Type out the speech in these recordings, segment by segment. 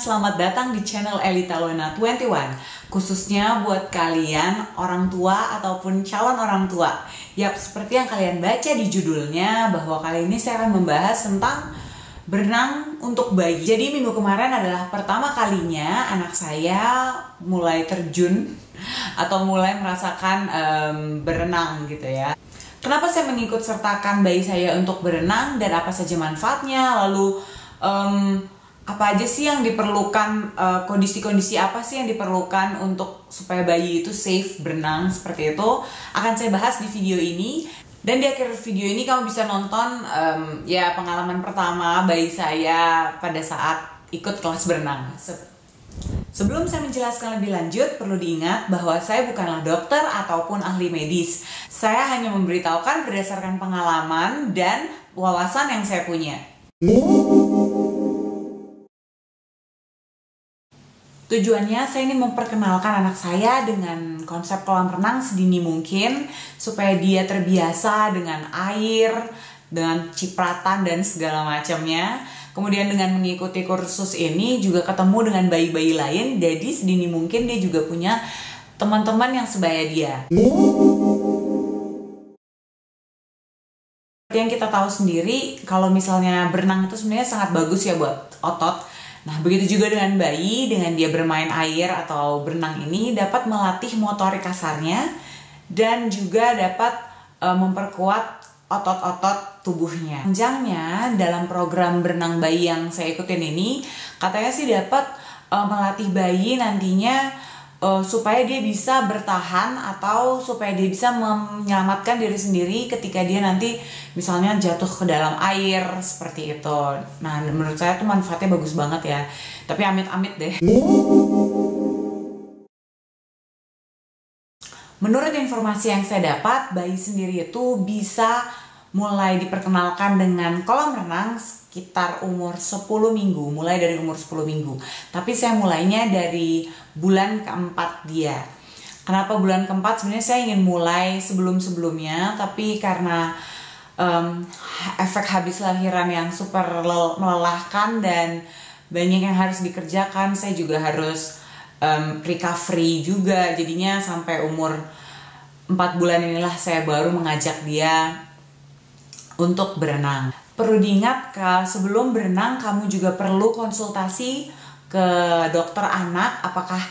selamat datang di channel Elita Loena 21. Khususnya buat kalian orang tua ataupun calon orang tua. Yap, seperti yang kalian baca di judulnya, bahwa kali ini saya akan membahas tentang berenang untuk bayi. Jadi minggu kemarin adalah pertama kalinya anak saya mulai terjun atau mulai merasakan berenang gitu ya. Kenapa saya mengikut sertakan bayi saya untuk berenang dan apa saja manfaatnya, lalu apa aja sih yang diperlukan, kondisi-kondisi apa sih yang diperlukan untuk supaya bayi itu safe berenang seperti itu, akan saya bahas di video ini. Dan di akhir video ini kamu bisa nonton ya pengalaman pertama bayi saya pada saat ikut kelas berenang. Sebelum saya menjelaskan lebih lanjut, perlu diingat bahwa saya bukanlah dokter ataupun ahli medis. Saya hanya memberitahukan berdasarkan pengalaman dan wawasan yang saya punya. Tujuannya saya ingin memperkenalkan anak saya dengan konsep kolam renang sedini mungkin, supaya dia terbiasa dengan air, dengan cipratan dan segala macamnya. Kemudian dengan mengikuti kursus ini juga ketemu dengan bayi-bayi lain, jadi sedini mungkin dia juga punya teman-teman yang sebaya dia. Seperti yang kita tahu sendiri, kalau misalnya berenang itu sebenarnya sangat bagus ya buat otot. Nah, begitu juga dengan bayi, dengan dia bermain air atau berenang ini dapat melatih motorik kasarnya dan juga dapat memperkuat otot-otot tubuhnya. Panjangnya dalam program berenang bayi yang saya ikutin ini, katanya sih dapat melatih bayi nantinya supaya dia bisa bertahan atau supaya dia bisa menyelamatkan diri sendiri ketika dia nanti misalnya jatuh ke dalam air seperti itu. Nah, menurut saya tuh manfaatnya bagus banget ya. Tapi amit-amit deh. Menurut informasi yang saya dapat, bayi sendiri itu bisa mulai diperkenalkan dengan kolam renang sekitar umur 10 minggu, mulai dari umur 10 minggu. Tapi saya mulainya dari bulan keempat dia. Kenapa bulan keempat? Sebenarnya saya ingin mulai sebelum-sebelumnya, tapi karena efek habis lahiran yang super melelahkan dan banyak yang harus dikerjakan, saya juga harus recovery juga. Jadinya sampai umur 4 bulan inilah saya baru mengajak dia untuk berenang. Perlu diingat, sebelum berenang kamu juga perlu konsultasi ke dokter anak, apakah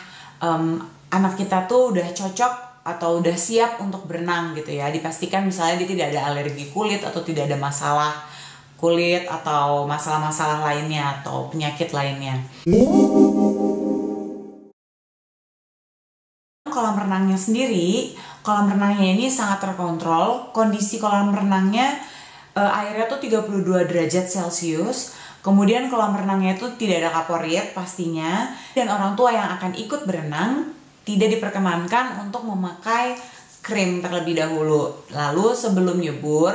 anak kita tuh udah cocok atau udah siap untuk berenang gitu ya. Dipastikan misalnya dia tidak ada alergi kulit atau tidak ada masalah kulit atau masalah-masalah lainnya atau penyakit lainnya. Kolam renangnya sendiri, kolam renangnya ini sangat terkontrol. Kondisi kolam renangnya airnya tuh 32 derajat Celcius. Kemudian kolam renangnya itu tidak ada kaporit pastinya. Dan orang tua yang akan ikut berenang tidak diperkenankan untuk memakai krim terlebih dahulu. Lalu sebelum nyebur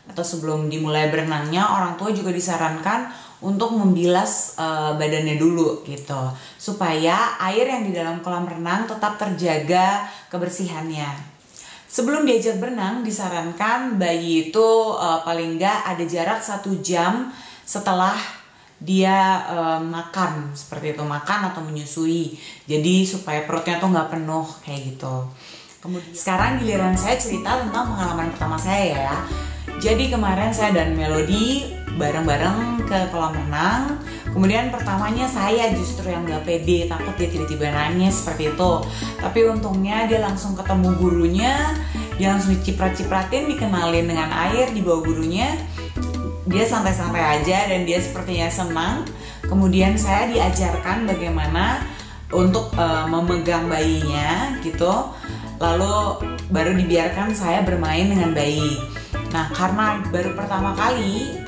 atau sebelum dimulai berenangnya, orang tua juga disarankan untuk membilas badannya dulu gitu, supaya air yang di dalam kolam renang tetap terjaga kebersihannya. Sebelum diajak berenang, disarankan bayi itu paling nggak ada jarak 1 jam setelah dia makan, seperti itu, makan atau menyusui. Jadi supaya perutnya tuh nggak penuh kayak gitu. Kemudian sekarang giliran saya cerita tentang pengalaman pertama saya ya. Jadi kemarin saya dan Melody bareng-bareng ke kolam renang. Kemudian pertamanya saya justru yang gak pede, takut dia tiba-tiba nangis seperti itu. Tapi untungnya dia langsung ketemu gurunya, dia langsung diciprat-cipratin, dikenalin dengan air di bawah gurunya. Dia santai-santai aja dan dia sepertinya senang. Kemudian saya diajarkan bagaimana untuk memegang bayinya gitu. Lalu baru dibiarkan saya bermain dengan bayi. Nah, karena baru pertama kali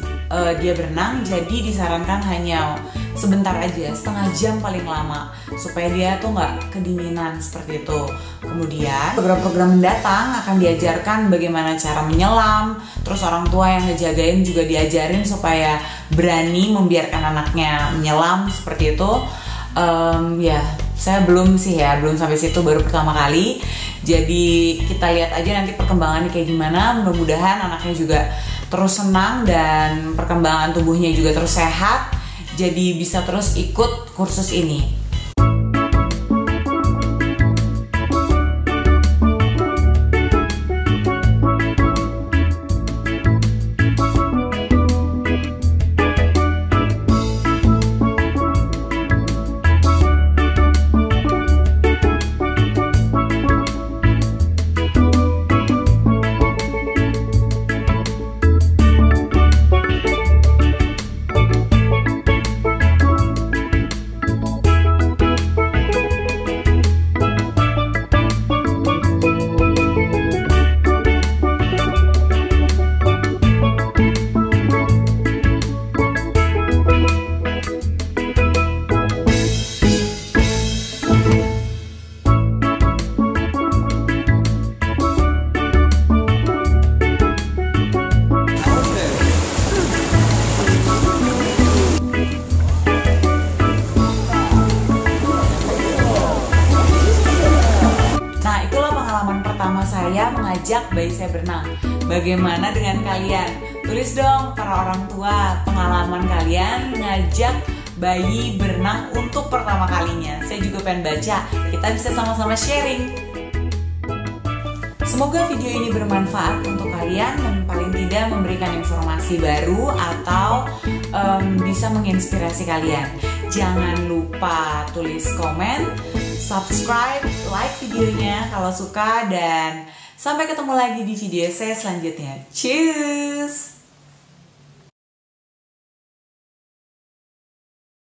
dia berenang, jadi disarankan hanya sebentar aja, setengah jam paling lama, supaya dia tuh nggak kedinginan seperti itu. Kemudian program-program mendatang akan diajarkan bagaimana cara menyelam, terus orang tua yang ngejagain juga diajarin supaya berani membiarkan anaknya menyelam seperti itu. Ya, saya belum sampai situ, baru pertama kali. Jadi kita lihat aja nanti perkembangannya kayak gimana. Mudah-mudahan anaknya juga terus senang dan perkembangan tubuhnya juga terus sehat. jadi bisa terus ikut kursus ini. Pertama saya mengajak bayi saya berenang. Bagaimana dengan kalian? Tulis dong para orang tua pengalaman kalian mengajak bayi berenang untuk pertama kalinya. Saya juga pengen baca, kita bisa sama-sama sharing. Semoga video ini bermanfaat untuk kalian dan paling tidak memberikan informasi baru atau bisa menginspirasi kalian. Jangan lupa tulis komen, subscribe, like videonya kalau suka, dan sampai ketemu lagi di video saya selanjutnya. Cheers!